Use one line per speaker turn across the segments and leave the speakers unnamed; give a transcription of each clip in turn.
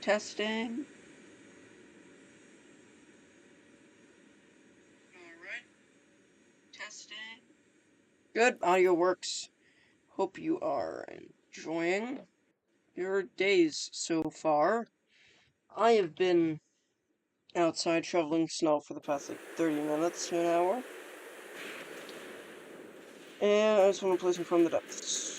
Testing. Alright. Testing. Good, audio works. Hope you are enjoying your days so far. I have been outside shoveling snow for the past 30 minutes to an hour. And I just want to play some From the Depths.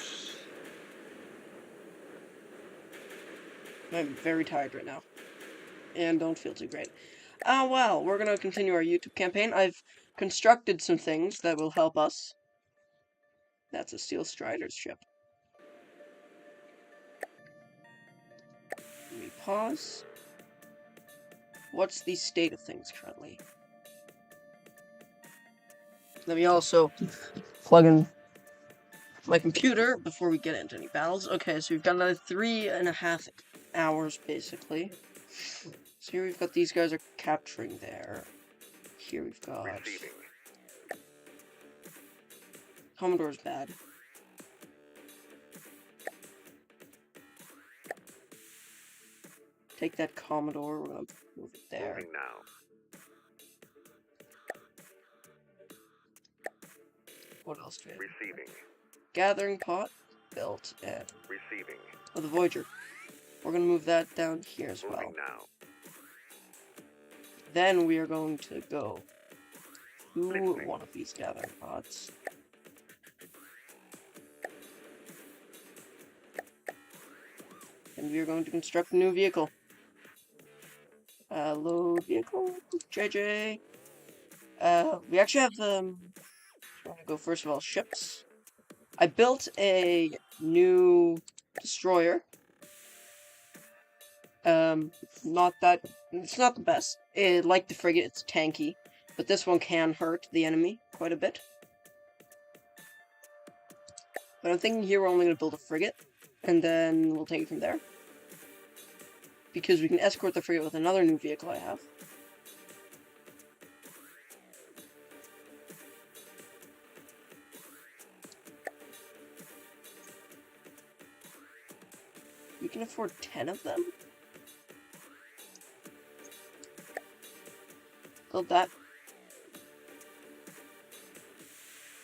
I'm very tired right now. And don't feel too great. Well, we're gonna continue our YouTube campaign. I've constructed some things that will help us. That's a Steel Strider's ship. Let me pause. What's the state of things currently? Let me also plug in my computer before we get into any battles. Okay, so we've got another 3.5 hours, basically. So here we've got these guys are capturing there. Here we've got...
Receiving.
Commodore's bad. Take that Commodore, we're gonna move it there.
Moving now.
What else do we have?
Receiving.
Gathering pot, built, and...
Receiving.
Oh, the Voyager. We're gonna move that down here as well.
Moving now.
Then we are going to go to
Listening.
one of these gathering pods. And we are going to construct a new vehicle. Load vehicle, JJ. We actually have I'm gonna go first of all ships. I built a new destroyer. It's not the best. Like the frigate, it's tanky, but this one can hurt the enemy quite a bit. But I'm thinking here we're only gonna build a frigate, and then we'll take it from there. Because we can escort the frigate with another new vehicle I have. We can afford 10 of them. Build that.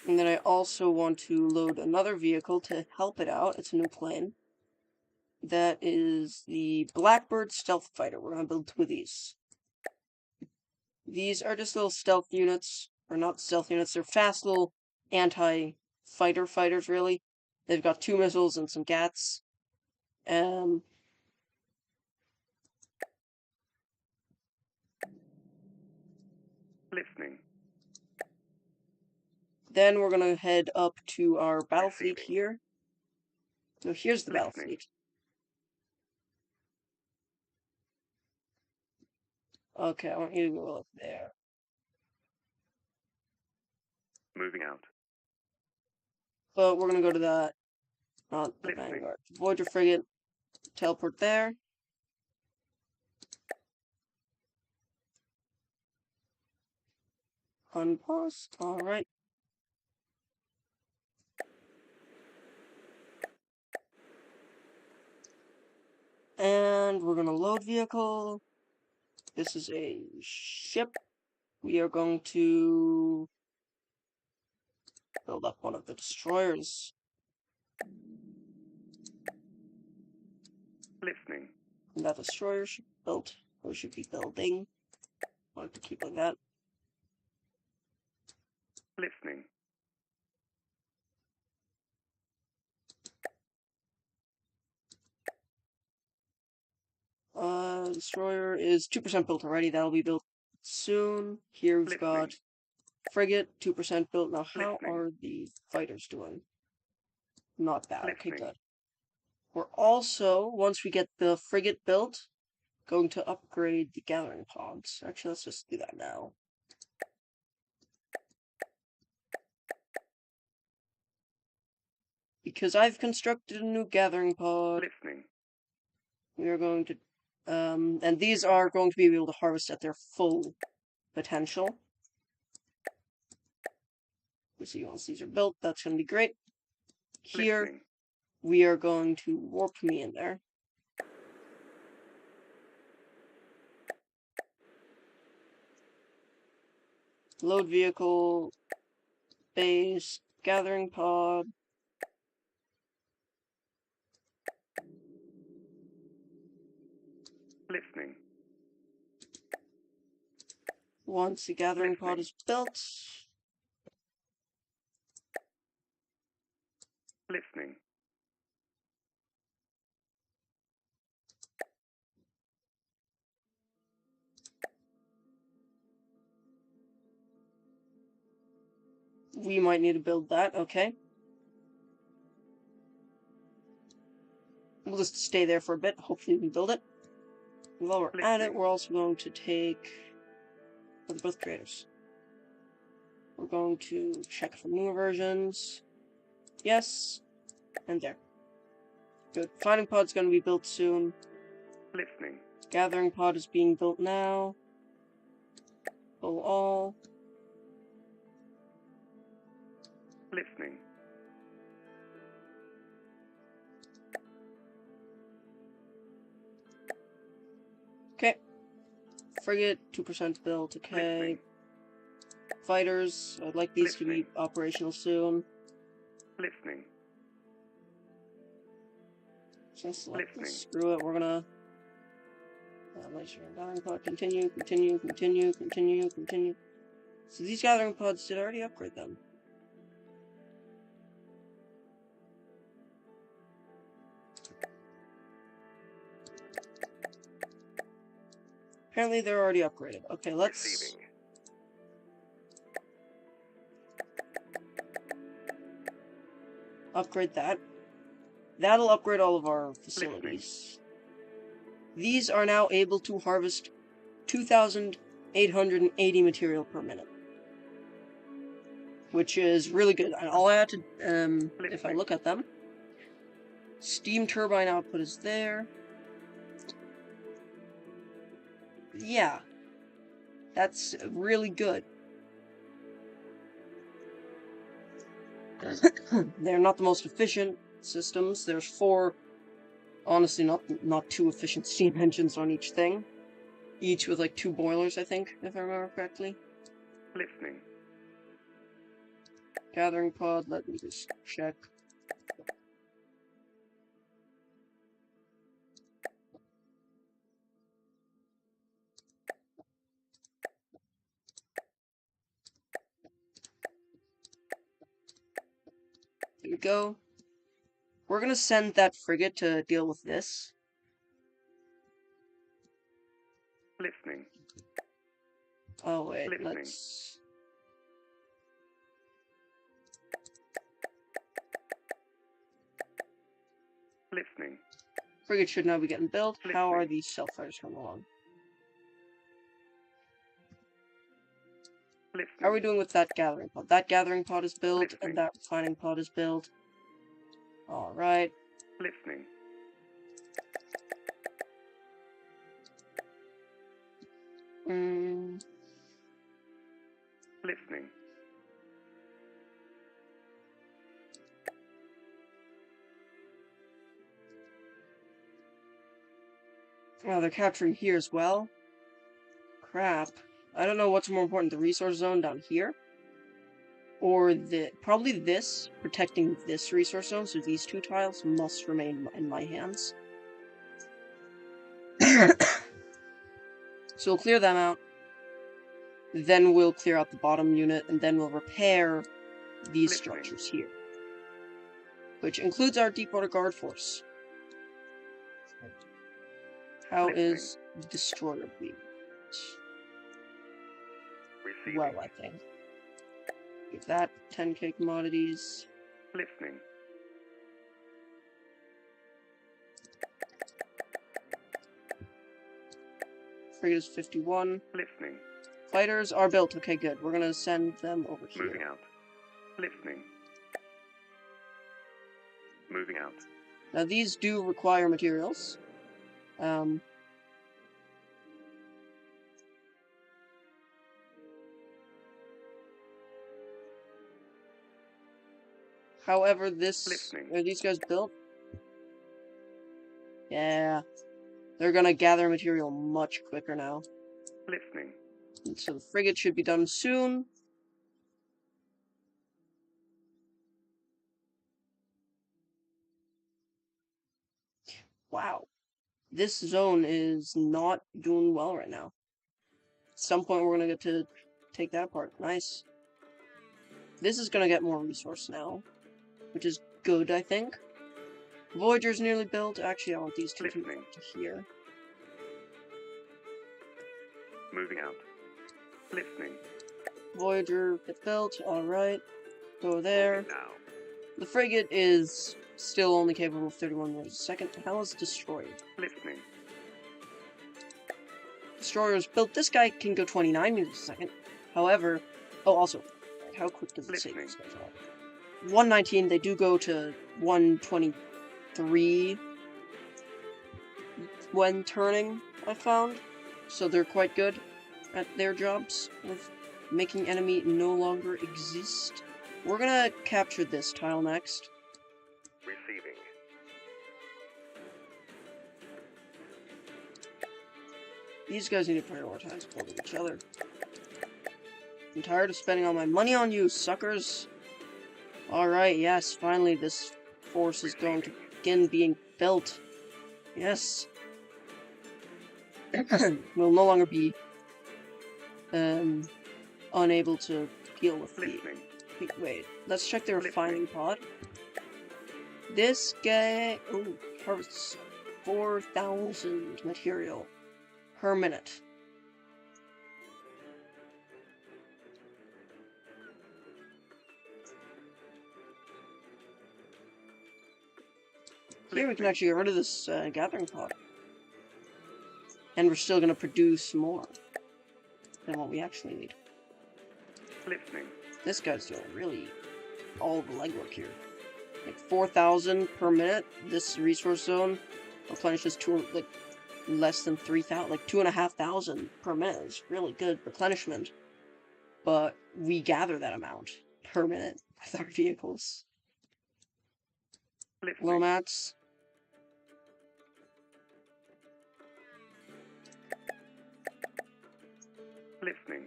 And then I also want to load another vehicle to help it out. It's a new plane. That is the Blackbird Stealth Fighter. We're going to build 2 of these. These are just little stealth units. Or not stealth units, they're fast little anti-fighter fighters, really. They've got 2 missiles and some GATs.
Listening.
Then we're going to head up to our battle fleet
Receiving.
here. So here's the battle
Listening.
fleet. Okay, I want you to go up there.
Moving out.
But we're going to go to the... not the
Listening.
Vanguard. Voyager frigate. Teleport there. Unpause. Alright. And we're gonna load vehicle. This is a ship. We are going to build up one of the destroyers.
Listening.
And that destroyer should be built, or should be building. I want it to keep like that.
Listening.
Destroyer is 2% built already. That'll be built soon. Here we've got frigate, 2% built. Now, how are the fighters doing? Not bad. Okay, good. We're also, once we get the frigate built, going to upgrade the gathering pods. Actually, let's just do that now. Because I've constructed a new gathering pod.
Listening.
We are going to, and these are going to be able to harvest at their full potential. So once these are built, that's going to be great. Here,
Listening.
we are going to warp me in there. Load vehicle, base, gathering pod.
Listening.
Once the gathering pod
Listening.
is built,
Listening.
we might need to build that, okay. We'll just stay there for a bit, hopefully we can build it. While we're at it, we're also going to take... They're both creators. We're going to check for newer versions. Yes. And there. Good. Finding pod's going to be built soon.
Listening.
Gathering pod is being built now. Pull all.
Listening.
Okay. Frigate, 2% built. Okay.
Listening.
Fighters, I'd like these to be operational soon.
Listening.
Just like this.
Listening.
Screw it, we're gonna... gathering pod, continue. So these gathering pods, did I already upgrade them? Apparently they're already upgraded. Okay, let's...
Receiving.
upgrade that. That'll upgrade all of our facilities. These are now able to harvest 2,880 material per minute. Which is really good. And all I have to, if I look at them, steam turbine output is there. Yeah. That's really good. They're not the most efficient systems. There's 4, honestly, not too efficient steam engines on each thing. Each with like 2 boilers, I think, if I remember correctly.
Listening.
Gathering pod, let me just check. There we go. We're gonna send that frigate to deal with this.
Listening.
Oh wait,
Listening.
let's...
Listening.
Frigate should now be getting built. How are
Listening.
these stealth fighters coming along?
Listening.
How are we doing with that gathering pod? That gathering pod is built,
Listening.
and that refining pod is built. Alright.
Listening. Listening.
Oh, they're capturing here as well? Crap. I don't know what's more important, the resource zone down here? Or probably this, protecting this resource zone, so these 2 tiles must remain in my hands. So we'll clear them out. Then we'll clear out the bottom unit, and then we'll repair these structures here. Which includes our deepwater guard force. How is destroyer fleet? Well, I think. Give that 10k commodities.
Listening.
Frigate is 51.
Listening.
Fighters are built. Okay, good. We're gonna send them over here.
Moving out. Listening. Moving out.
Now these do require materials. However, are these guys built? Yeah. They're gonna gather material much quicker now.
Listening.
And so the frigate should be done soon. Wow. This zone is not doing well right now. At some point, we're gonna get to take that apart. Nice. This is gonna get more resource now, which is good, I think. Voyager's nearly built. Actually, I want these two to
Listening.
to here.
Moving out. Listening.
Voyager get built. Alright. Go there.
Moving now.
The frigate is still only capable of 31 meters a second. How is destroyed?
Listening.
Destroyer's built. This guy can go 29 meters a second. However, oh, also, how quick does it say
Listening.
these guys are? 119, they do go to 123 when turning, I found. So they're quite good at their jobs of making enemy no longer exist. We're gonna capture this tile next.
Receiving.
These guys need to prioritize building each other. I'm tired of spending all my money on you, suckers. Alright, yes, finally this force is going to begin being built. Yes. We'll no longer be unable to deal with the...
Listening.
Wait, let's check the refining pod. This guy... Oh, harvests 4,000 material per minute. Here we can actually get rid of this gathering pod. And we're still going to produce more than what we actually need.
Listening.
This guy's doing really all the legwork here. Like 4,000 per minute. This resource zone replenishes like less than 3,000, like 2,500 per minute. It's really good replenishment. But we gather that amount per minute with our vehicles.
Listening.
Lomats.
Listening.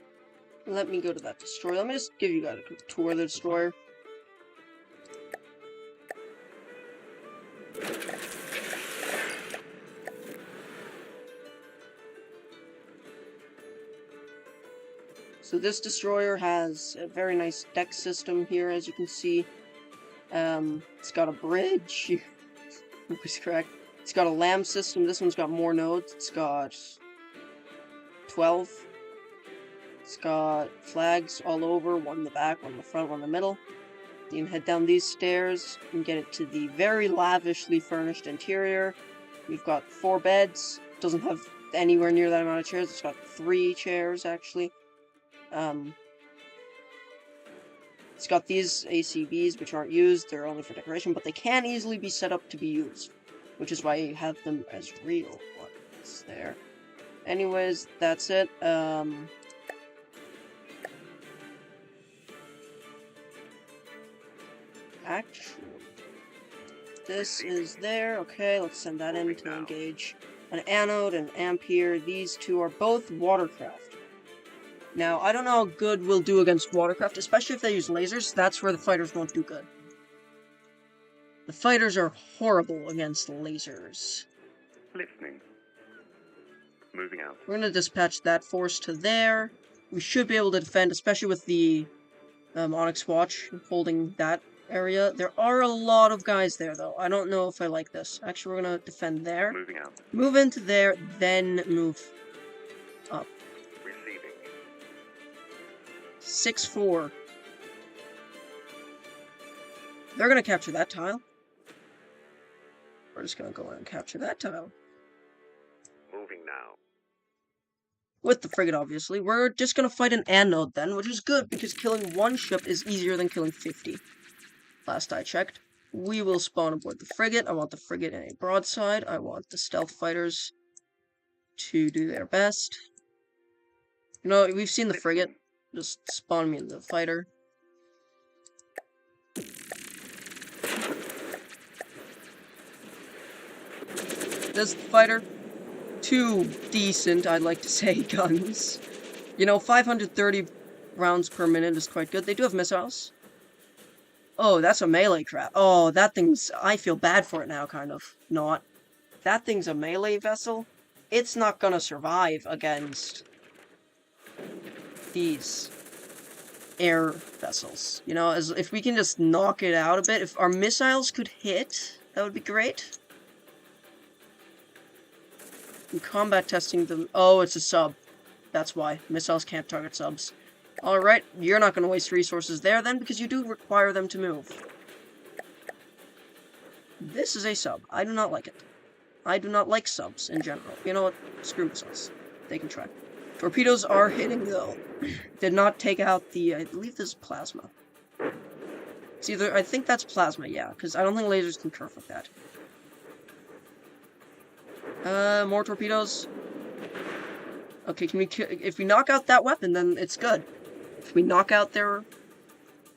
Let me go to that destroyer. Let me just give you guys a quick tour of the destroyer. So this destroyer has a very nice deck system here, as you can see. It's got a bridge. Was correct. It's got a LAM system. This one's got more nodes. It's got 12. It's got flags all over, one in the back, one in the front, one in the middle. You can head down these stairs and get it to the very lavishly furnished interior. We've got 4 beds. Doesn't have anywhere near that amount of chairs. It's got 3 chairs, actually. It's got these ACBs, which aren't used. They're only for decoration, but they can easily be set up to be used, which is why you have them as real ones there. Anyways, that's it. Actually, this is there. Okay, let's send that in to engage an anode and ampere. These two are both watercraft. Now, I don't know how good we'll do against watercraft, especially if they use lasers. That's where the fighters won't do good. The fighters are horrible against lasers.
Listening. Moving out.
We're going to dispatch that force to there. We should be able to defend, especially with the Onyx Watch holding that area. There are a lot of guys there, though. I don't know if I like this. Actually, we're going to defend there.
Moving out.
Move into there, then move up.
Receiving.
6-4. They're going to capture that tile. We're just going to go in and capture that tile.
Moving now.
With the frigate, obviously. We're just going to fight an anode then, which is good, because killing one ship is easier than killing 50. Last I checked. We will spawn aboard the frigate. I want the frigate in a broadside. I want the stealth fighters to do their best. You know, we've seen the frigate. Just spawn me in the fighter. This fighter, 2 decent, I'd like to say, guns. You know, 530 rounds per minute is quite good. They do have missiles. Oh, that's a melee crap. Oh, that thing's... I feel bad for it now, kind of. Not. that thing's a melee vessel, it's not gonna survive against these air vessels. You know, as if we can just knock it out a bit, if our missiles could hit, that would be great. In combat testing them, oh, it's a sub. That's why. Missiles can't target subs. Alright, you're not going to waste resources there then, because you do require them to move. This is a sub. I do not like it. I do not like subs in general. You know what? Screw missiles. They can try. Torpedoes are hitting, though. Did not take out the... I believe this is plasma. It's either... I think that's plasma, yeah, because I don't think lasers can curve with that. More torpedoes. Okay, can we... If we knock out that weapon, then it's good. If we knock out their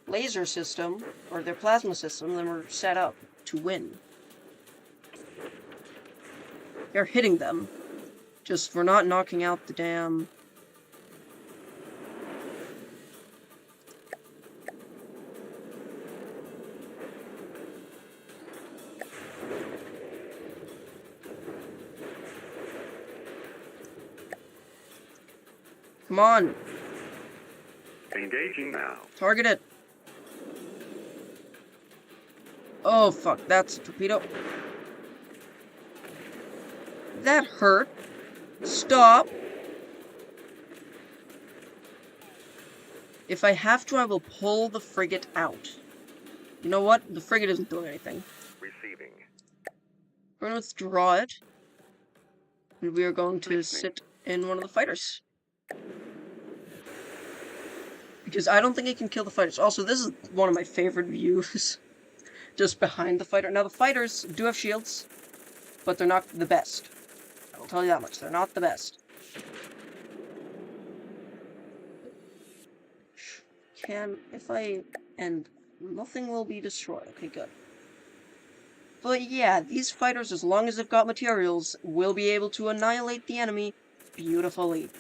laser system, or their plasma system, then we're set up to win. They're hitting them. Just, we're not knocking out the damn... Come on!
Engaging now.
Target it! Oh, fuck, that's a torpedo. That hurt. Stop! If I have to, I will pull the frigate out. You know what? The frigate isn't doing anything.
Receiving.
We're going to withdraw it. And we are going to
Listening.
sit in one of the fighters. Because I don't think it can kill the fighters. Also, this is one of my favorite views. Just behind the fighter. Now, the fighters do have shields, but they're not the best. I will tell you that much. They're not the best. And nothing will be destroyed. Okay, good. But yeah, these fighters, as long as they've got materials, will be able to annihilate the enemy beautifully.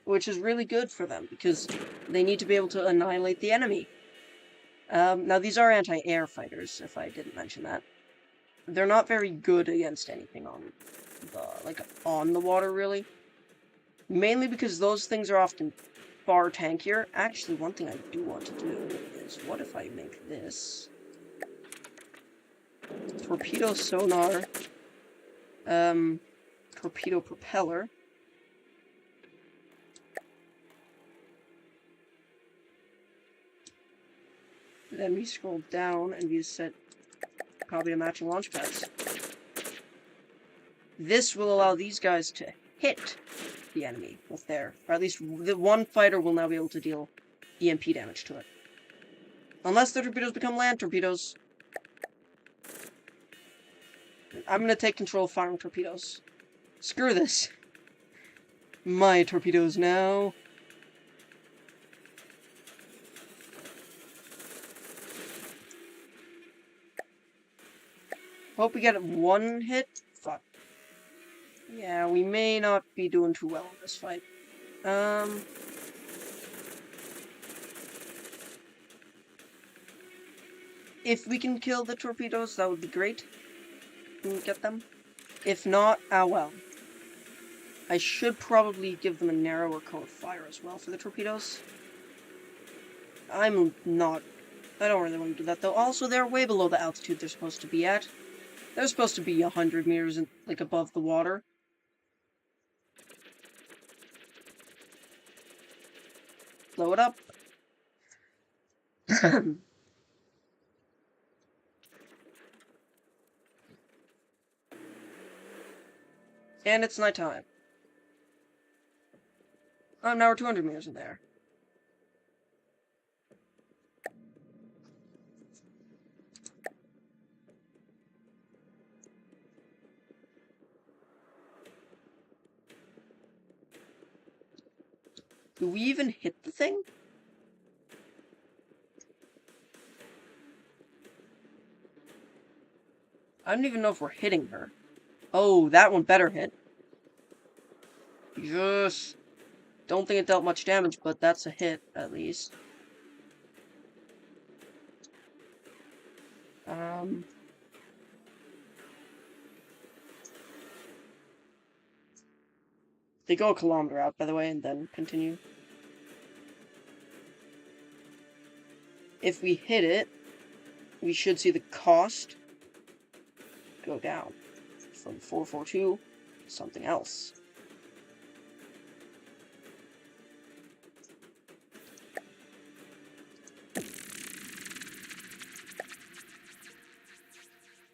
Which is really good for them, because they need to be able to annihilate the enemy. Now, these are anti-air fighters, if I didn't mention that. They're not very good against anything on the water, really. Mainly because those things are often far tankier. Actually, one thing I do want to do is, what if I make this? Torpedo sonar. Torpedo propeller. Then we scroll down and we set probably a matching launch pads. This will allow these guys to hit the enemy with their, or at least the one fighter will now be able to deal EMP damage to it. Unless the torpedoes become land torpedoes. I'm gonna take control of firing torpedoes. Screw this. My torpedoes now. Hope we get one hit. Fuck. Yeah, we may not be doing too well in this fight. If we can kill the torpedoes, that would be great. Can we get them? If not, ah well. I should probably give them a narrower cone of fire as well for the torpedoes. I don't really want to do that, though. Also, they're way below the altitude they're supposed to be at. They're supposed to be 100 meters, above the water. Blow it up. And it's nighttime. Oh, now we're 200 meters in there. Do we even hit the thing? I don't even know if we're hitting her. Oh, that one better hit. Yes. Don't think it dealt much damage, but that's a hit, at least. They go a kilometer out, by the way, and then continue. If we hit it, we should see the cost go down from 442 to something else.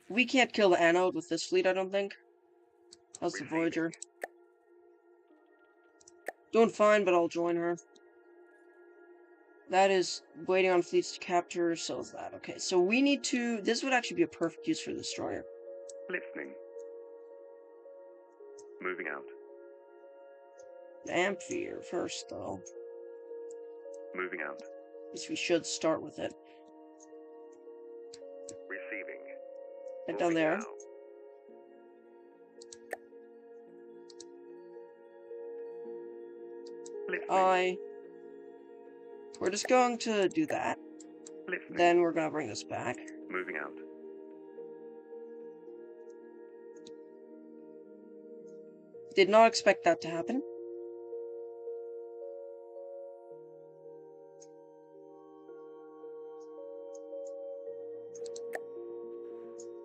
We can't kill the anode with this fleet, I don't think. How's the Voyager? Doing fine, but I'll join her. That is waiting on fleets to capture, so is that. Okay, so we need to... This would actually be a perfect use for the destroyer.
Listening. Moving out.
The Amphier first, though.
Moving out.
Guess we should start with it.
Receiving.
Head down there.
Now. Listening.
We're just going to do that.
Listening.
Then we're going to bring this back.
Moving out.
Did not expect that to happen.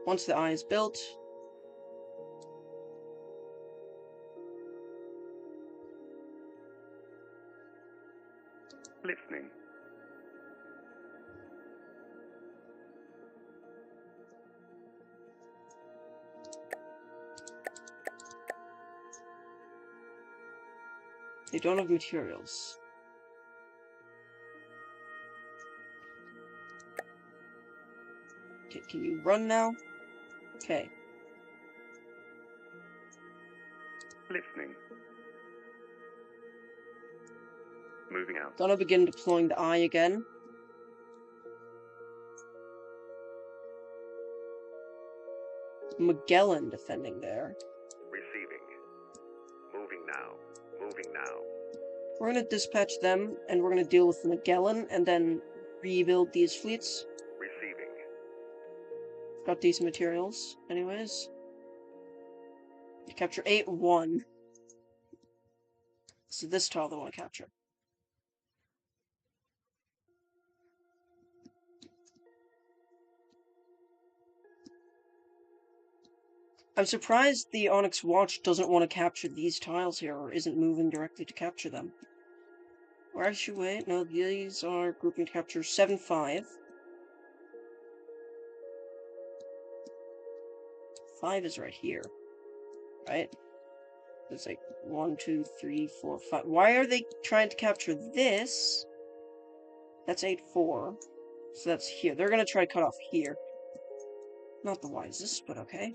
Once the eye is built,
listening.
they don't have materials. Okay, can you run now? Okay.
Listening. Moving out.
Gonna begin deploying the eye again. Magellan defending there.
Receiving. Moving now. Moving now.
We're gonna dispatch them, and we're gonna deal with the Magellan, and then rebuild these fleets.
Receiving.
Got decent materials, anyways. Capture 8-1. So this tile they want to capture. I'm surprised the Onyx Watch doesn't want to capture these tiles here, or isn't moving directly to capture them. Or actually, wait, no, these are grouping to capture 7-5. 5 is right here. Right? It's like 1, 2, 3, 4, 5. Why are they trying to capture this? That's 8-4. So that's here. They're gonna try to cut off here. Not the wisest, but okay.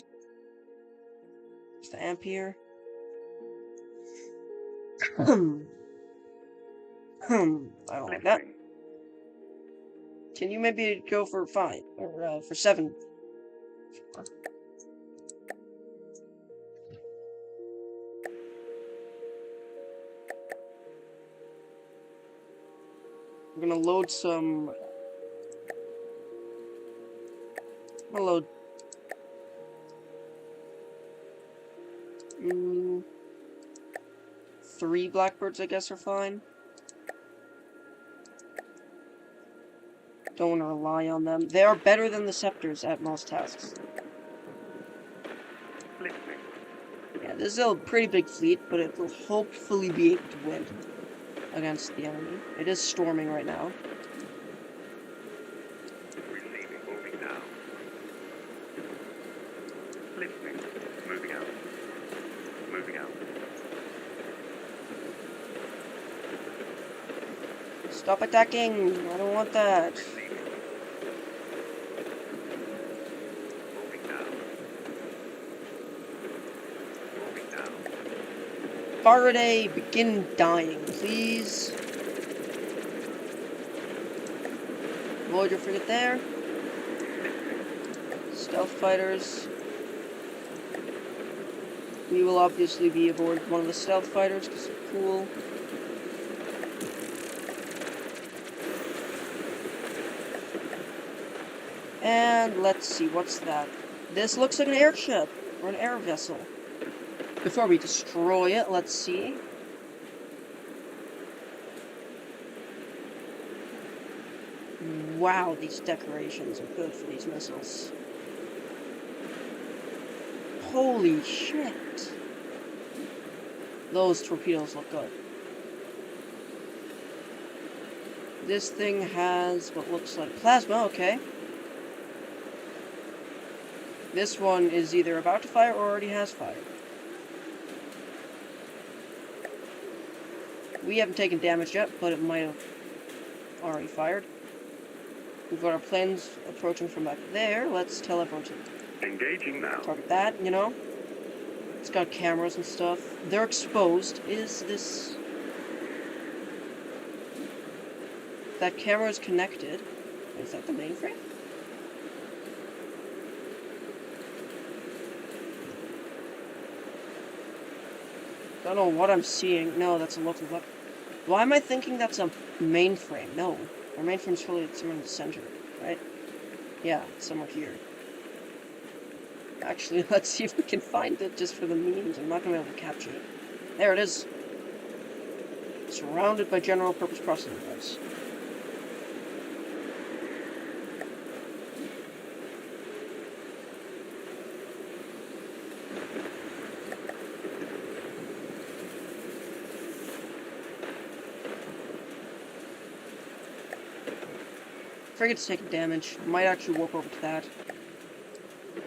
It's the Ampere. I don't like that. Can you maybe go for 5? Or, for 7? We're gonna load some... I'm gonna load... 3 Blackbirds, I guess, are fine. Don't want to rely on them. They are better than the Scepters at most tasks.
Listening.
Yeah, this is a pretty big fleet, but it will hopefully be able to win against the enemy. It is storming right now.
Receiving. Moving now. Listening. Moving out. Moving out.
Stop attacking! I don't want that.
Receiving. Moving now. Moving now.
Faraday, begin dying, please. Voyager frigate there. Stealth fighters. We will obviously be aboard one of the stealth fighters because they're cool. And let's see, what's that? This looks like an airship or an air vessel. Before we destroy it, let's see. Wow, these decorations are good for these missiles. Holy shit. Those torpedoes look good. This thing has what looks like plasma, okay. This one is either about to fire or already has fired. We haven't taken damage yet, but it might have already fired. We've got our planes approaching from back there. Let's tell everyone to
Engaging now.
target that, you know? It's got cameras and stuff. They're exposed. Is this... That camera is connected. Is that the mainframe? Don't know what I'm seeing. No, that's a local weapon. Why am I thinking that's a mainframe? No. Our mainframe's probably somewhere in the center, right? Yeah, somewhere here. Actually, let's see if we can find it just for the memes. I'm not gonna be able to capture it. There it is. Surrounded by general purpose processing device. Frigate's taking damage. Might actually warp over to that.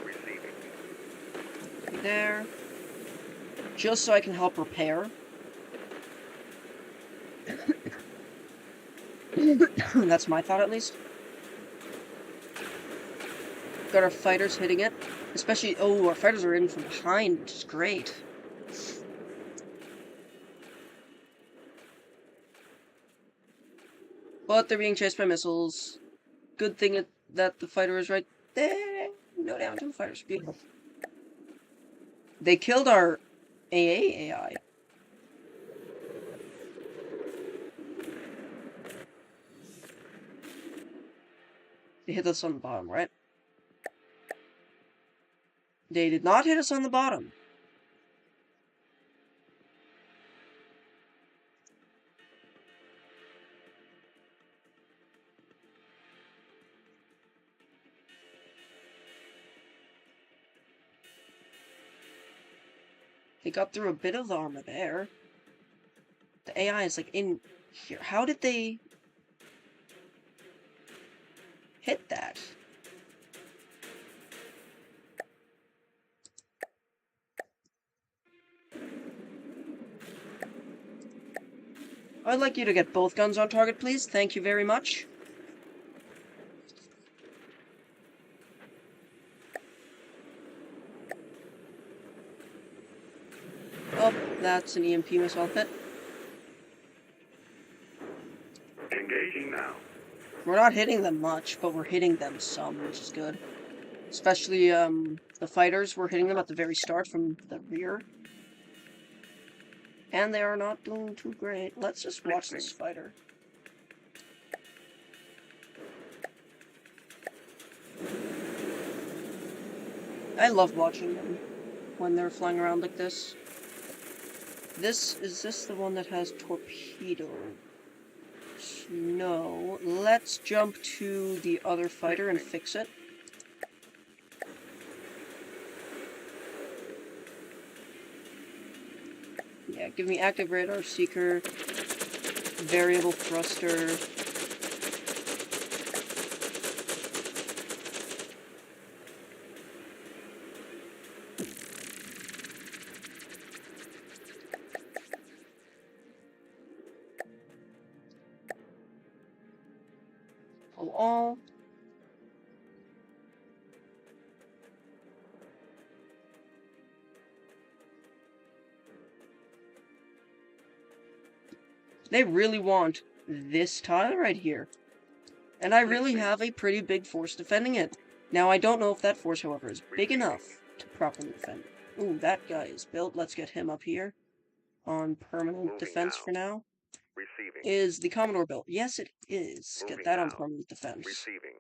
Receiving.
There. Just so I can help repair. That's my thought, at least. Got our fighters hitting it. Especially, oh, our fighters are in from behind, which is great. But they're being chased by missiles. Good thing that the fighter is right there. No damage on the fighters. Beautiful. They killed our AA AI. They hit us on the bottom, right? They did not hit us on the bottom. They got through a bit of the armor there. The AI is like in here. How did they hit that? I'd like you to get both guns on target, please. Thank you very much. Oh, that's an EMP missile hit.
Engaging now.
We're not hitting them much, but we're hitting them some, which is good. Especially, the fighters, we're hitting them at the very start from the rear. And they are not doing too great. Let's just watch this fighter. I love watching them when they're flying around like this. Is this the one that has torpedoes? No. Let's jump to the other fighter and fix it. Yeah, give me active radar seeker, variable thruster. All. They really want this tile right here. And I really have a pretty big force defending it. Now, I don't know if that force, however, is big enough to properly defend it. Ooh, that guy is built. Let's get him up here on permanent defense for now.
Receiving.
Is the Commodore built? Yes, it is. Get that on permanent defense.
Receiving.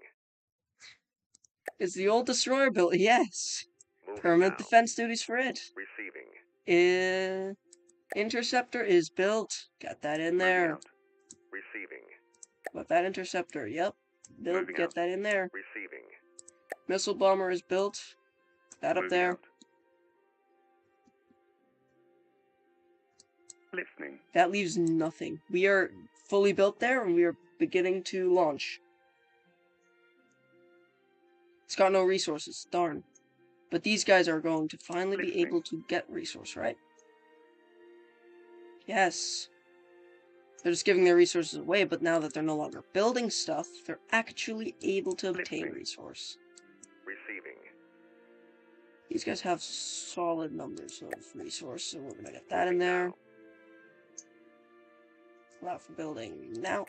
Is the old destroyer built? Yes.
Moving
Permanent
now.
defense duties for it.
Receiving.
Interceptor is built. Got that in
Moving
there.
out. Receiving.
Got that interceptor. Yep. Built.
Moving
Get
out.
that in there.
Receiving.
Missile bomber is built. That up
Moving
there.
out. Listening.
That leaves nothing. We are fully built there, and we are beginning to launch. It's got no resources. Darn. But these guys are going to finally be able to get resource, right? Yes. They're just giving their resources away, but now that they're no longer building stuff, they're actually able to obtain resource.
Receiving.
These guys have solid numbers of resource, so we're gonna get that in there. Allow for building now.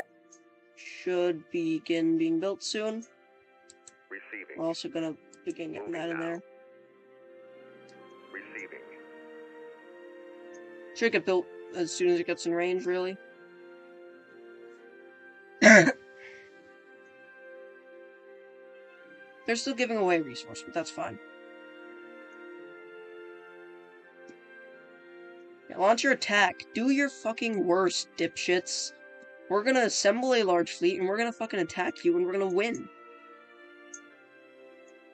Should begin being built soon.
Receiving.
We're also gonna begin getting that in there.
Receiving.
Should get built as soon as it gets in range, really. They're still giving away resource, but that's fine. Yeah, launch your attack. Do your fucking worst, dipshits. We're gonna assemble a large fleet, and we're gonna fucking attack you, and we're gonna win.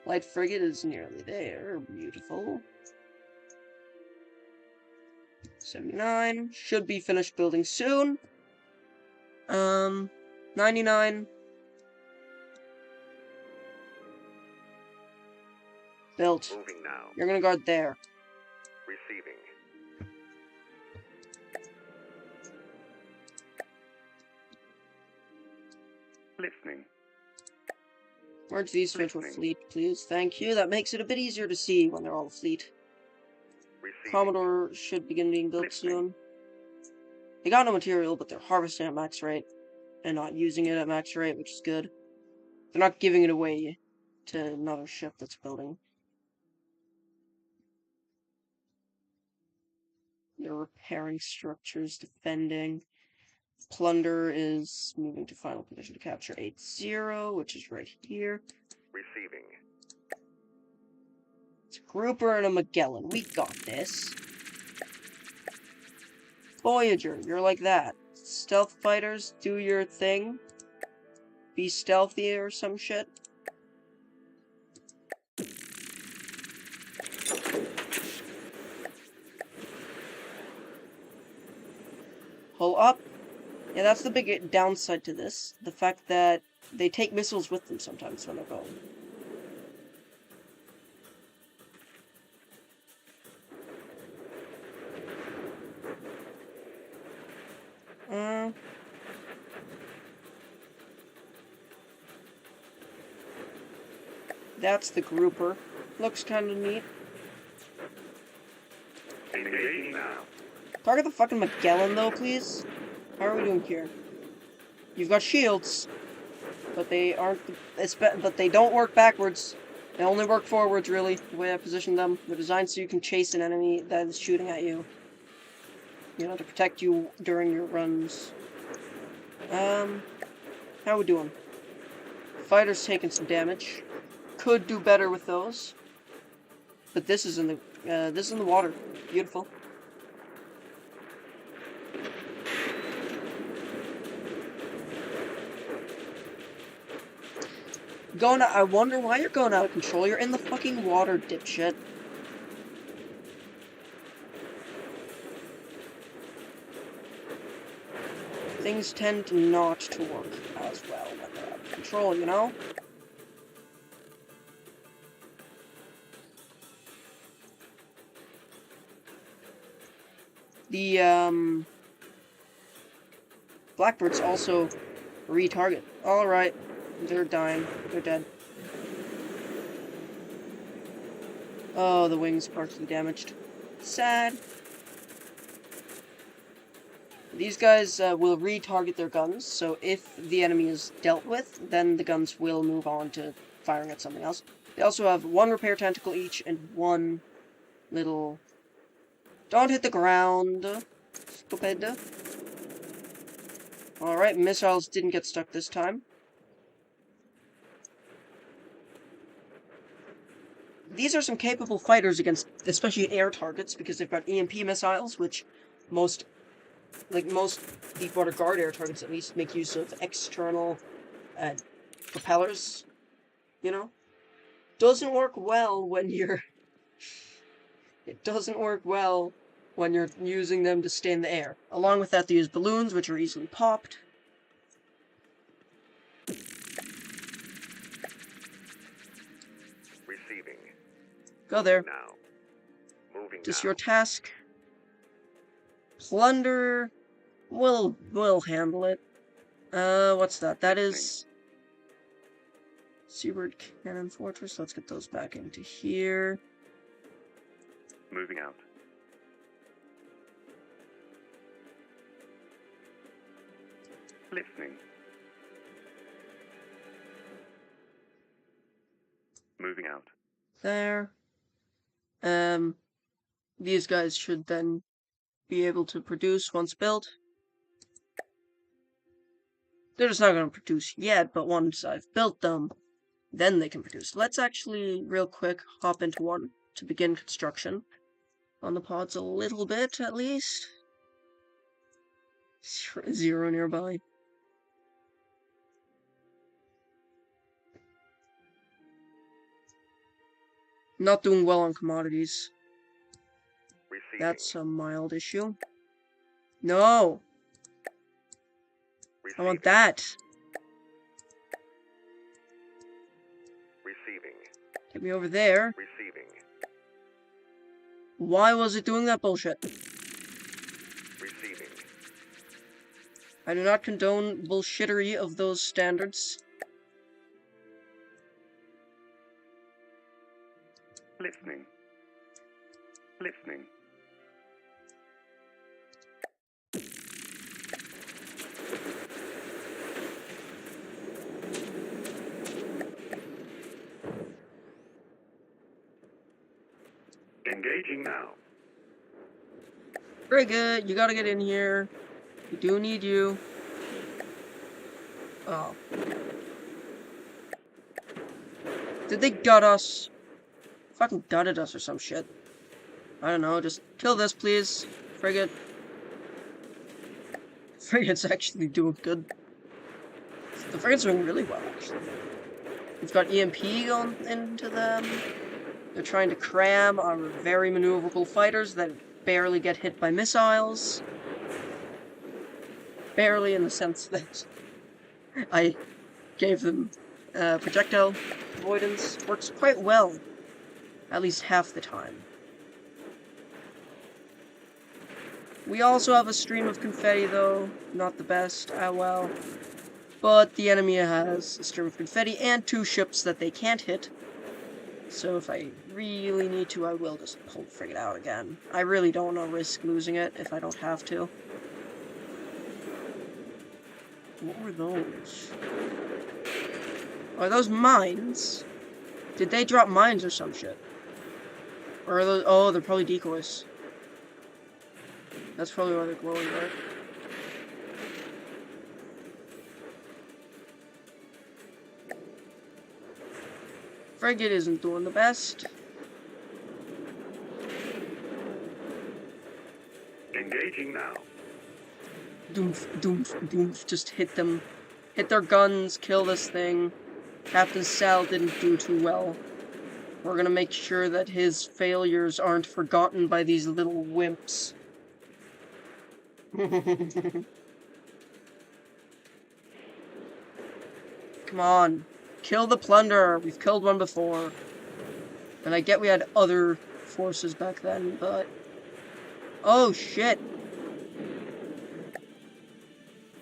Light frigate is nearly there. Beautiful. 79. Should be finished building soon. 99. Built.
Moving now.
You're gonna guard there.
Receiving. Listening.
Merge these two into a fleet, please. Thank you. That makes it a bit easier to see when they're all a fleet.
Receiving.
Commodore should begin being built soon. They got no material, but they're harvesting at max rate. And not using it at max rate, which is good. They're not giving it away to another ship that's building. They're repairing structures, defending. Plunder is moving to final position to capture 8-0, which is right here.
Receiving.
It's a Grouper and a Magellan. We got this. Voyager, you're like that. Stealth fighters, do your thing. Be stealthy or some shit. Hull up. Yeah, that's the big downside to this. The fact that they take missiles with them sometimes when they're going. That's the Grouper. Looks kind of neat.
Engaging now.
Target the fucking Magellan, though, please. How are we doing here? You've got shields, but they aren't. But they don't work backwards. They only work forwards, really. The way I positioned them, they're designed so you can chase an enemy that is shooting at you. You know, to protect you during your runs. How are we doing? Fighter's taking some damage. Could do better with those. But this is in the water. Beautiful. I wonder why you're going out of control. You're in the fucking water, dipshit. Things tend not to work as well when they're out of control, you know? The, Blackbirds also retarget. Alright. They're dying. They're dead. Oh, the wing's partially damaged. Sad. These guys will retarget their guns, so if the enemy is dealt with, then the guns will move on to firing at something else. They also have one repair tentacle each and one little... Don't hit the ground, stupid. Alright, missiles didn't get stuck this time. these are some capable fighters against, especially air targets, because they've got EMP missiles, which most deepwater guard air targets at least make use of external propellers, you know? Doesn't work well when you're... It doesn't work well when you're using them to stay in the air. Along with that, they use balloons, which are easily popped.
Receiving.
Go there.
Now. Moving
Just
now.
your task. Plunder. We'll handle it. What's that? That is Seabird Cannon Fortress. Let's get those back into here.
Moving out. Listening. Moving out.
There. These guys should then be able to produce once built. They're just not going to produce yet, but once I've built them, then they can produce. Let's actually, real quick, hop into one to begin construction on the pods a little bit, at least. 0 nearby. Not doing well on commodities.
Receiving.
That's a mild issue. No! I
Receiving.
want that!
Receiving.
Get me over there.
Receiving.
Why was it doing that bullshit?
Receiving.
I do not condone bullshittery of those standards.
Listening. Listening. Engaging now.
Very good, you gotta get in here. We do need you. Oh. Did they gut us? Fucking gutted us or some shit. I don't know, just kill this, please. Frigate. Frigate's actually doing good. The frigate's doing really well, actually. We've got EMP going into them. They're trying to cram our very maneuverable fighters that barely get hit by missiles. Barely in the sense that I gave them projectile avoidance. Works quite well. At least half the time. We also have a stream of confetti, though. Not the best. Ah, well. But the enemy has a stream of confetti and 2 ships that they can't hit. So if I really need to, I will just pull the frigate out again. I really don't want to risk losing it if I don't have to. What were those? Are those mines? Did they drop mines or some shit? Or are those... Oh, they're probably decoys. That's probably why they're glowing, right? Frigate isn't doing the best.
Engaging now.
Doomph, doomph, doomph. Just hit them. Hit their guns, kill this thing. Captain Sal didn't do too well. We're gonna make sure that his failures aren't forgotten by these little wimps. Come on. Kill the plunder. We've killed one before. And I get we had other forces back then, but... Oh, shit.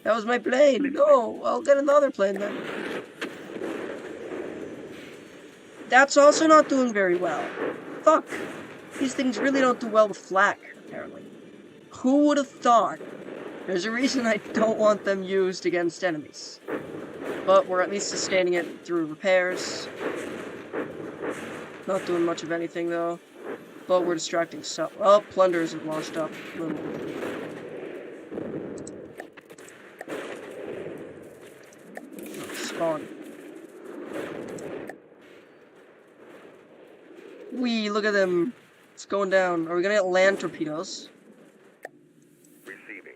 That was my plane. No, I'll get another plane then. That's also not doing very well. Fuck. These things really don't do well with flak, apparently. Who would have thought? There's a reason I don't want them used against enemies. But we're at least sustaining it through repairs. Not doing much of anything, though. But we're distracting stuff. Oh, plunder isn't washed up. Spawn. Wee, look at them. It's going down. Are we gonna get land torpedoes?
Receiving.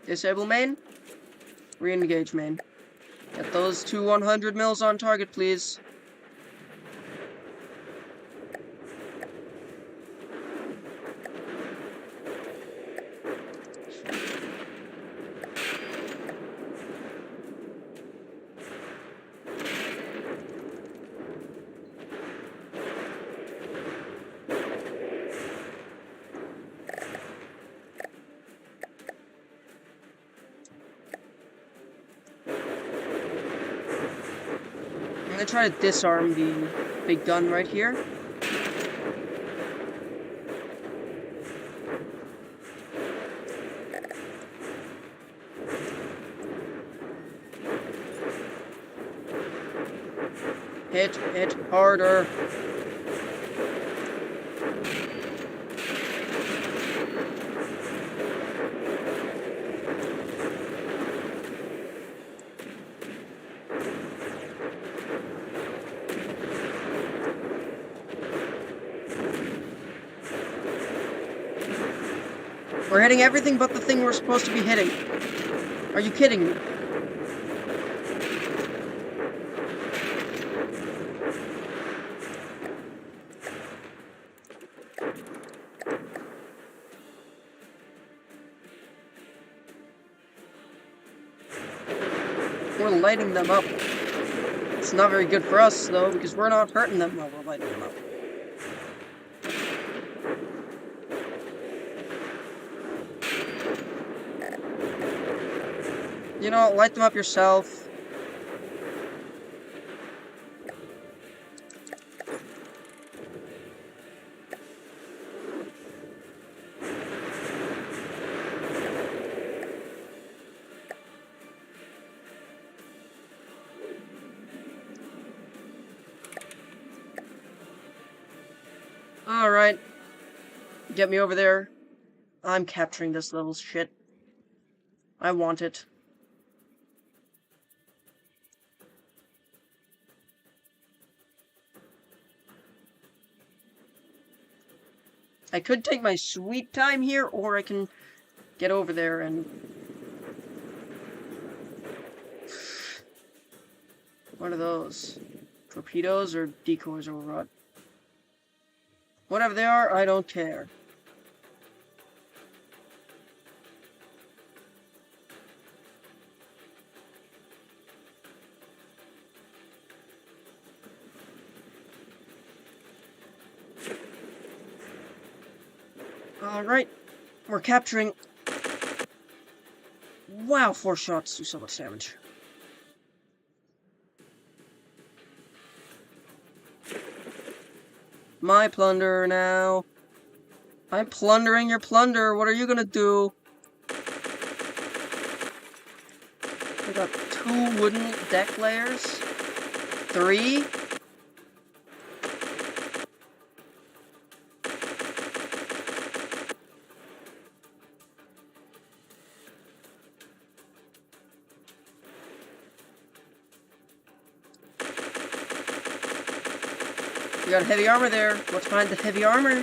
Disable main. Re-engage main. Get those two 100 mils on target, please. I'm gonna try to disarm the big gun right here. Hit harder. We're hitting everything but the thing we're supposed to be hitting. Are you kidding me? We're lighting them up. It's not very good for us, though, because we're not hurting them while we're lighting them up. You know, light them up yourself. Alright. Get me over there. I'm capturing this little shit. I want it. I could take my sweet time here, or I can get over there and... What are those? Torpedoes or decoys or what? Whatever they are, I don't care. Alright, we're capturing... Wow, 4 shots do so much damage. My plunder now. I'm plundering your plunder. What are you gonna do? We got 2 wooden deck layers. 3. We got heavy armor there. What's behind the heavy armor?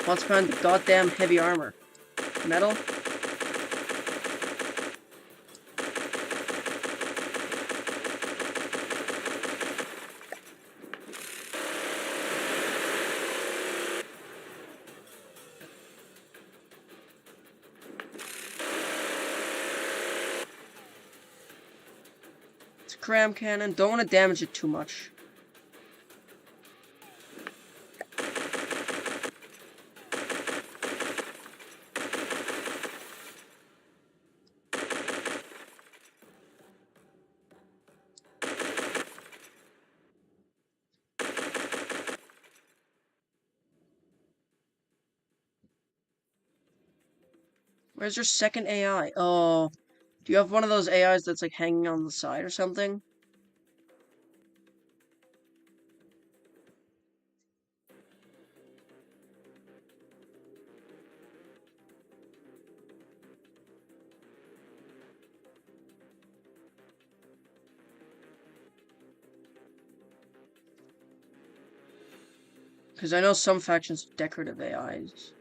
What's behind the goddamn heavy armor? Metal? It's a cram cannon. Don't want to damage it too much. Where's your second AI? Oh, do you have one of those AIs that's like hanging on the side or something? Because I know some factions have decorative AIs.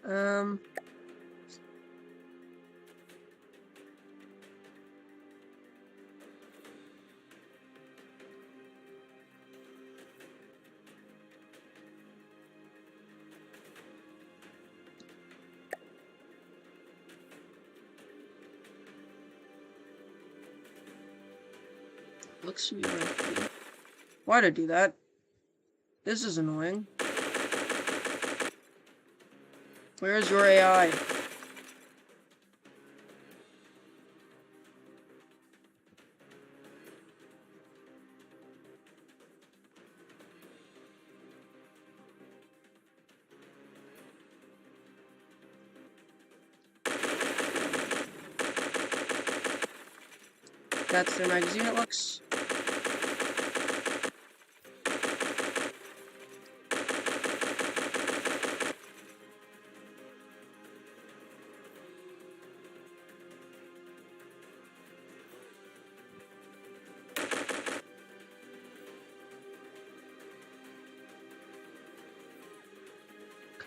Um... Looks weird. Why'd I do that? This is annoying. Where's your AI? That's their magazine, it looks.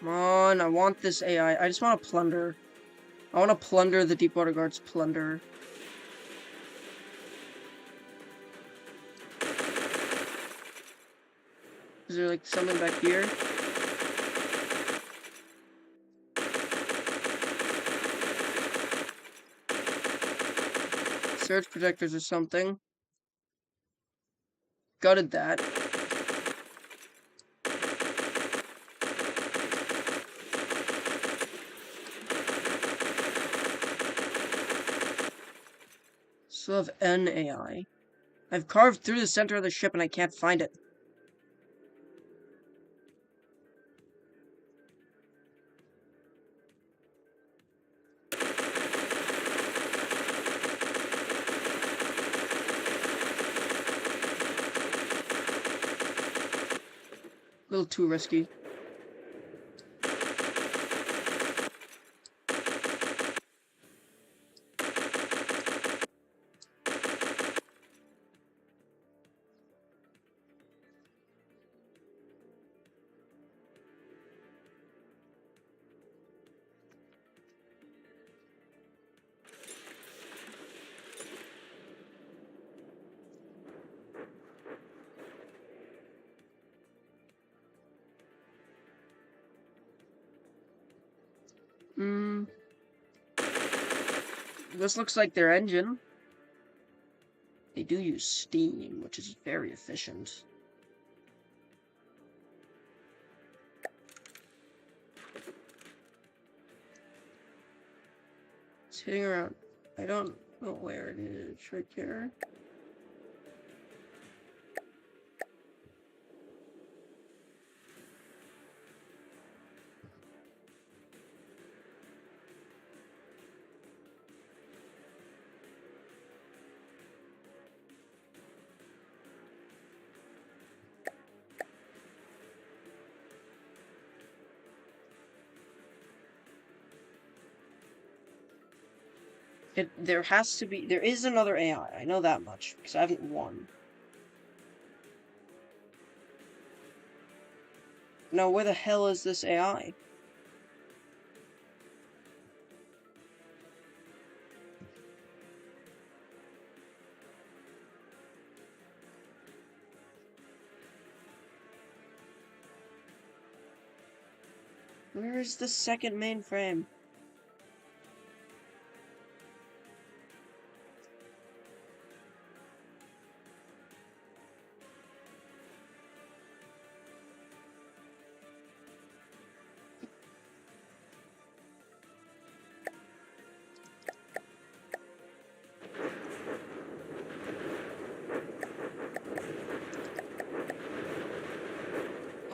Come on, I want this AI. I just want to plunder. I want to plunder the Deepwater Guard's plunder. Is there like something back here? Surge projectors or something. Gutted that. Still have an AI. I've carved through the center of the ship and I can't find it. A little too risky. This looks like their engine. They do use steam, which is very efficient. It's hitting around. I don't know where it is. Right there. There is another AI. I know that much, because I haven't won. Now, where the hell is this AI? Where is the second mainframe?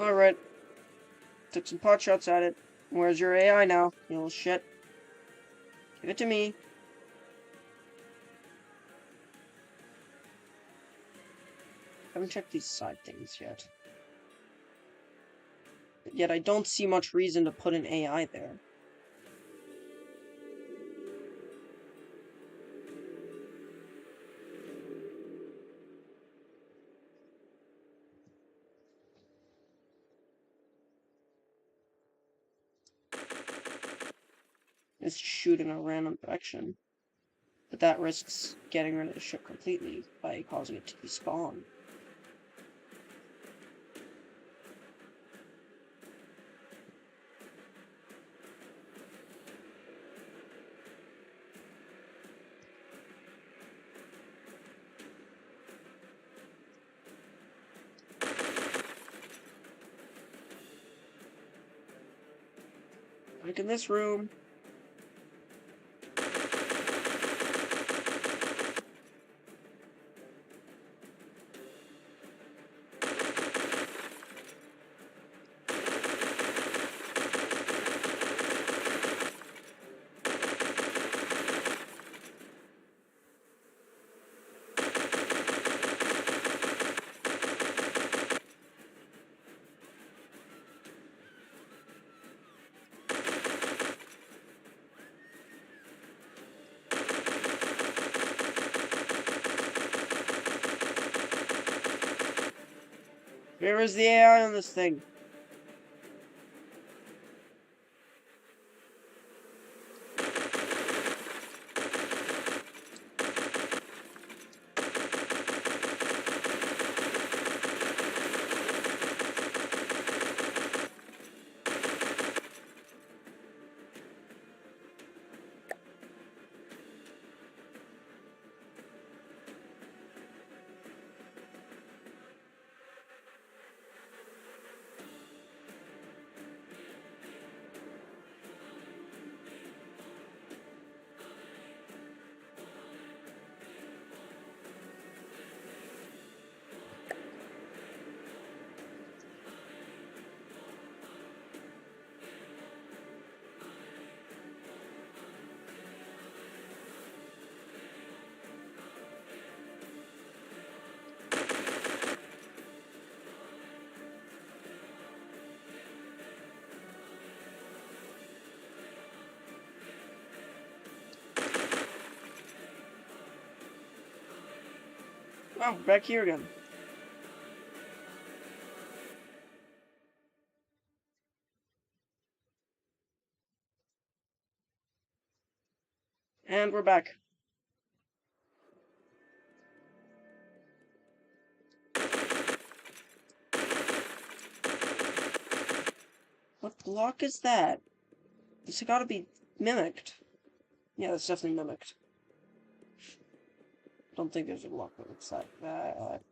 Alright. Took some pot shots at it. Where's your AI now, you little shit? Give it to me. Haven't checked these side things yet. Yet I don't see much reason to put an AI there. It's shoot in a random direction. But that risks getting rid of the ship completely by causing it to despawn. Like in this room. Where is the AI on this thing? Oh, back here again. And we're back. What block is that? This has gotta be mimicked. Yeah, that's definitely mimicked. Don't think there's a block that looks like that.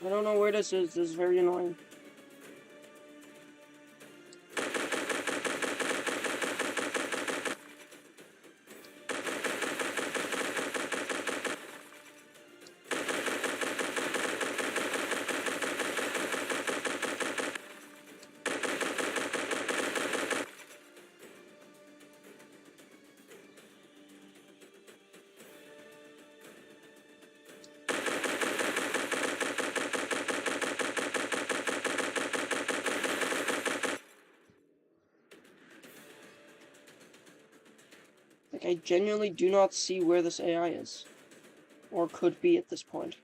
I don't know where this is. This is very annoying. I genuinely do not see where this AI is. Or could be at this point.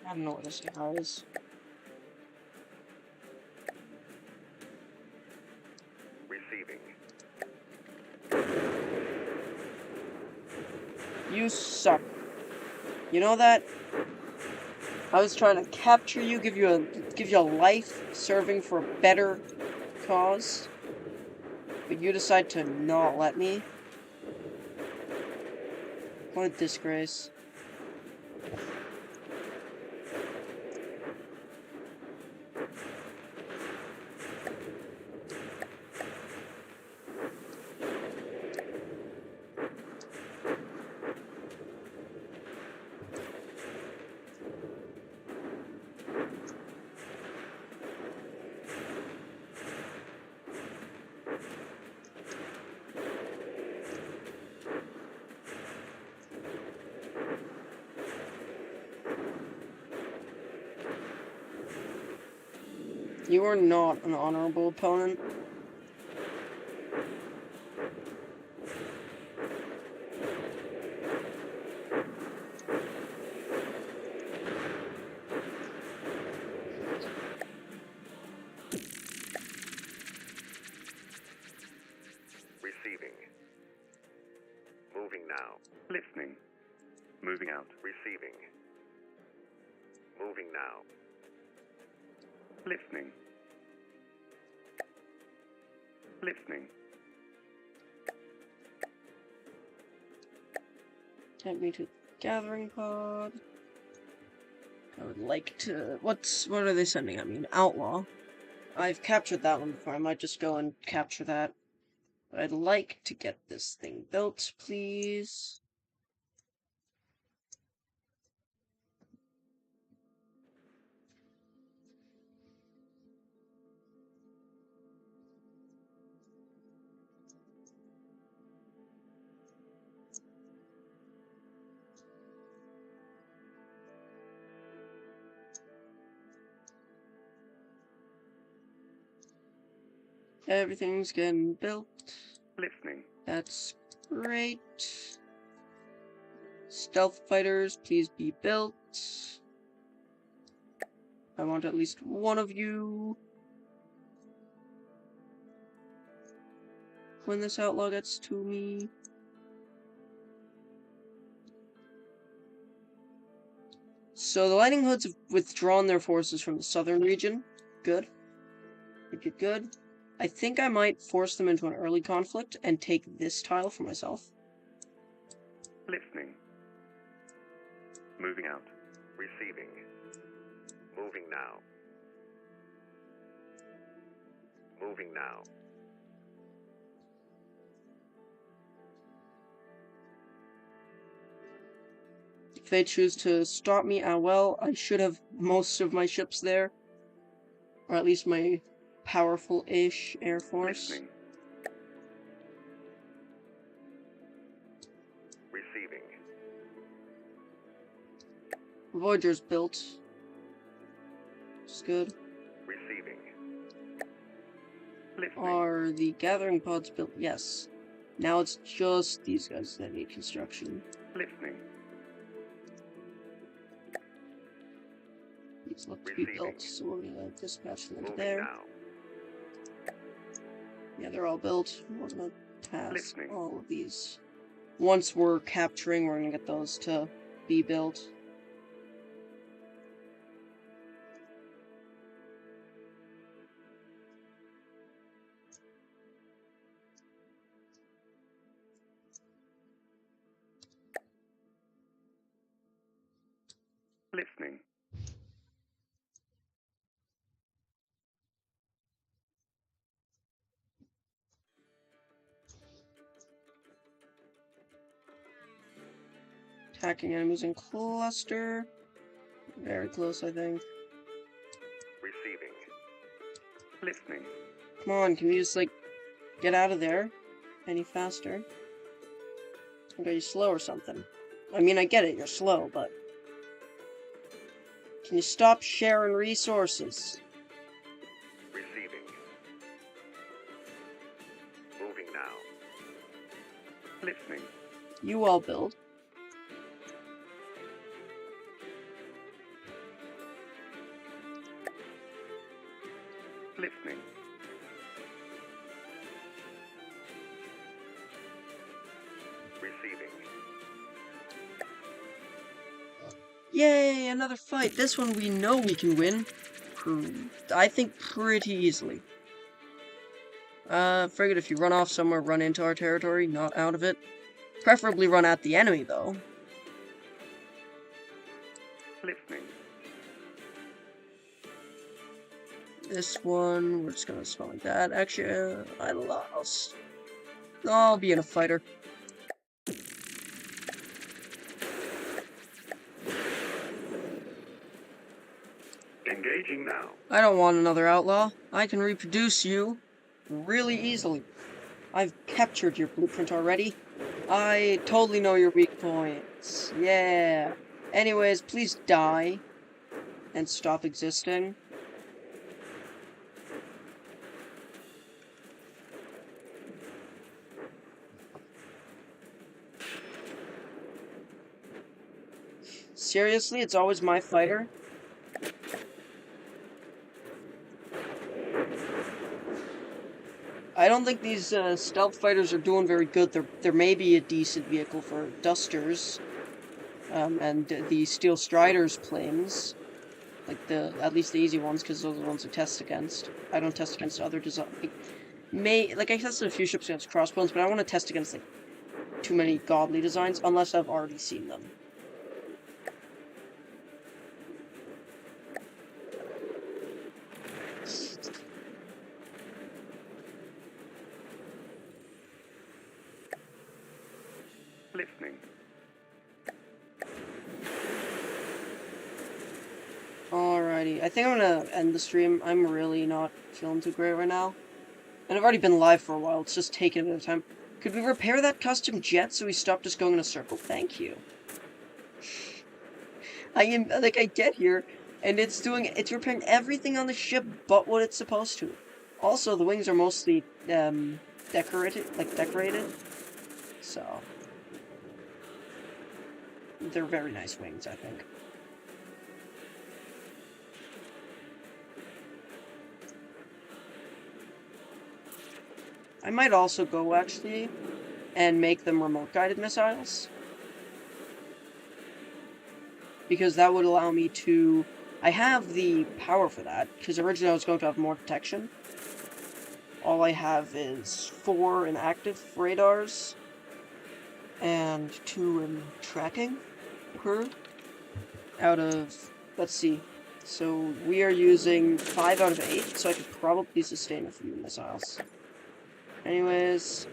I don't know what this AI is.
Receiving.
You suck. You know that? I was trying to capture you, give you a life, serving for a better cause. But you decide to not let me? What a disgrace. You are not an honorable opponent.
Receiving. Moving now. Listening. Moving out. Receiving. Moving now. Listening. Listening.
Take me to the gathering pod. I would like to... What are they sending at me? An outlaw. I've captured that one before. I might just go and capture that. But I'd like to get this thing built, please. Everything's getting built.
Listening.
That's great. Stealth fighters, please be built. I want at least one of you. When this outlaw gets to me. So the Lightning Hoods have withdrawn their forces from the southern region. Good. Good. I think I might force them into an early conflict and take this tile for myself.
Listening. Moving out. Receiving. Moving now. Moving now.
If they choose to stop me, well, I should have most of my ships there. Or at least my powerful-ish air force.
Listening.
Voyager's built. Which is good.
Receiving. Listening.
Are the gathering pods built? Yes. Now it's just these guys that need construction.
Listening.
These look to be built, so we're gonna dispatch them into
Moving
there.
now.
Yeah, they're all built. We're gonna task
Listening.
all of these. Once we're capturing, we're gonna get those to be built.
Listening.
Attacking enemies in cluster. Very close, I think.
Receiving. Listening.
Come on, can you just, like, get out of there any faster? Okay, you slow or something. I mean, I get it, you're slow, but... Can you stop sharing resources?
Receiving. Moving now. Listening.
You all build.
Listening. Receiving.
Yay, another fight. This one we know we can win. I think pretty easily. Frigate, if you run off somewhere, run into our territory, not out of it. Preferably run at the enemy, though.
Listening.
This one, we're just gonna spawn like that. Actually, I lost. I'll be in a fighter.
Engaging now.
I don't want another outlaw. I can reproduce you really easily. I've captured your blueprint already. I totally know your weak points. Yeah. Anyways, please die and stop existing. Seriously, it's always my fighter? I don't think these stealth fighters are doing very good. There may be a decent vehicle for dusters, and the steel striders planes, like at least the easy ones, because those are the ones I test against. I don't test against other design. I tested a few ships against crossbones, but I want to test against like too many godly designs unless I've already seen them.
Listening.
Alrighty, I think I'm gonna end the stream. I'm really not feeling too great right now. And I've already been live for a while, it's just taking a bit of time. Could we repair that custom jet so we stop just going in a circle? Thank you. I get here, and it's repairing everything on the ship but what it's supposed to. Also, the wings are mostly, decorated. So... they're very nice wings, I think. I might also go, actually, and make them remote-guided missiles. Because that would allow me to... I have the power for that, because originally I was going to have more detection. All I have is 4 in active radars, and 2 in tracking per out of, let's see, so we are using 5 out of 8, so I could probably sustain a few missiles. Anyways,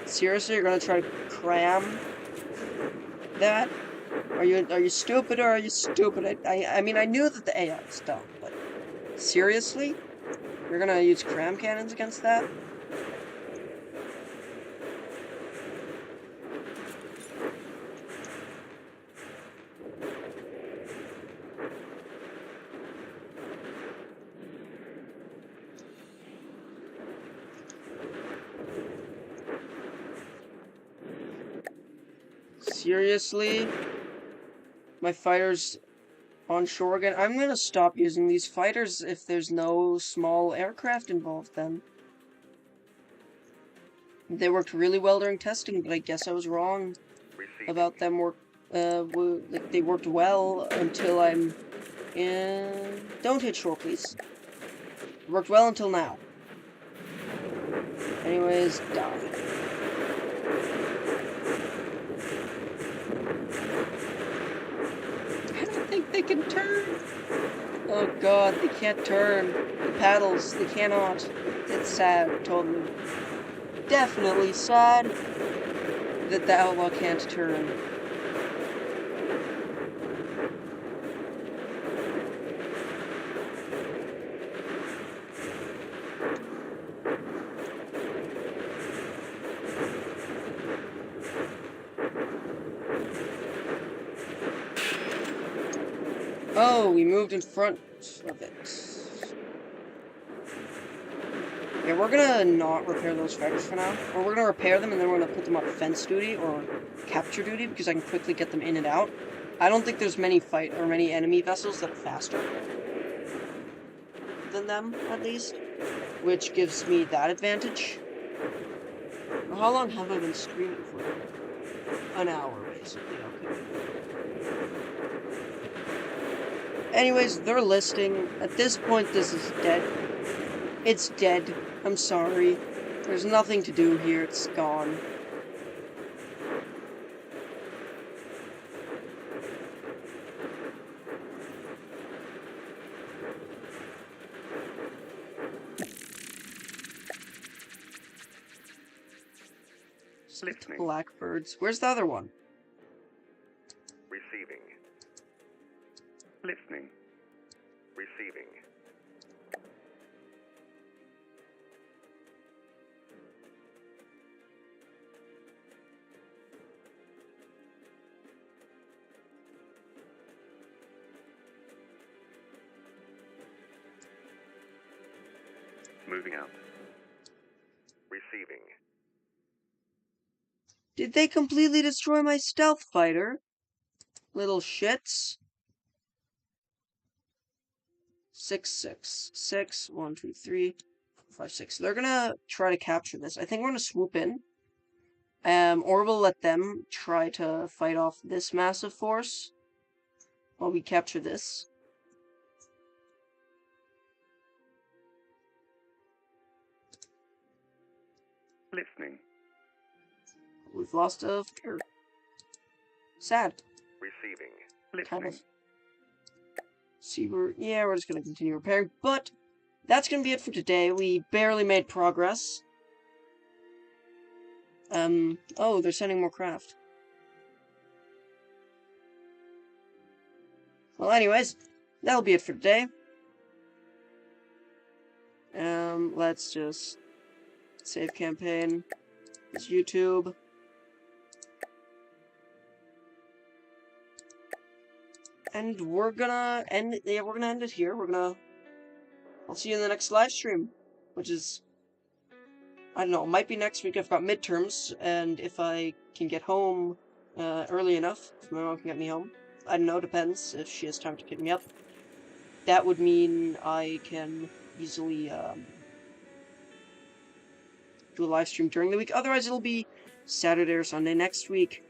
seriously, you're gonna try to cram that? Are you stupid or are you stupid? I mean, I knew that the AI was dumb, but seriously? You're gonna use cram cannons against that? Seriously? My fighters on shore again? I'm gonna stop using these fighters if there's no small aircraft involved then. They worked really well during testing, but I guess I was wrong about them like they worked well until I'm in... Don't hit shore, please. Worked well until now. Anyways, die. I don't think they can turn. Oh god, they can't turn. The paddles, they cannot. It's sad, totally. Definitely sad that the outlaw can't turn. Oh, we moved in front of it. Yeah, we're gonna not repair those fighters for now. Or we're gonna repair them and then we're gonna put them on fence duty or capture duty because I can quickly get them in and out. I don't think there's many enemy vessels that are faster than them, at least. Which gives me that advantage. Well, how long have I been streaming for? An hour, basically, okay. Anyways, they're listing. At this point, this is dead. It's dead. I'm sorry. There's nothing to do here. It's gone.
Listening.
Blackbirds. Where's the other one?
Receiving. Listening. Receiving. Moving out. Receiving.
Did they completely destroy my stealth fighter? Little shits. 6, 6, 6, 1, 2, 3, 4, 5, 6. They're gonna try to capture this. I think we're gonna swoop in. Or we'll let them try to fight off this massive force while we capture this.
Listening.
We've lost a fighter. Sad.
Receiving.
Kind
Listening.
of. See, we're just gonna continue repairing, but that's gonna be it for today. We barely made progress. Oh, they're sending more craft. Well, anyways, that'll be it for today. Let's just save campaign. It's YouTube. And we're gonna end it, we're gonna end it here. I'll see you in the next live stream, which is, I don't know, it might be next week. I've got midterms, and if I can get home early enough, if my mom can get me home, I don't know, depends if she has time to pick me up. That would mean I can easily do a live stream during the week. Otherwise, it'll be Saturday or Sunday next week.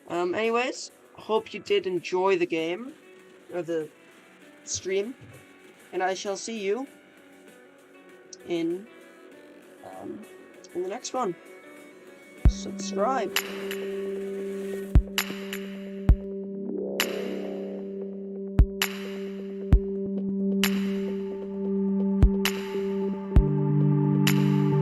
Anyways, hope you did enjoy the game, or the stream, and I shall see you in the next one. Subscribe.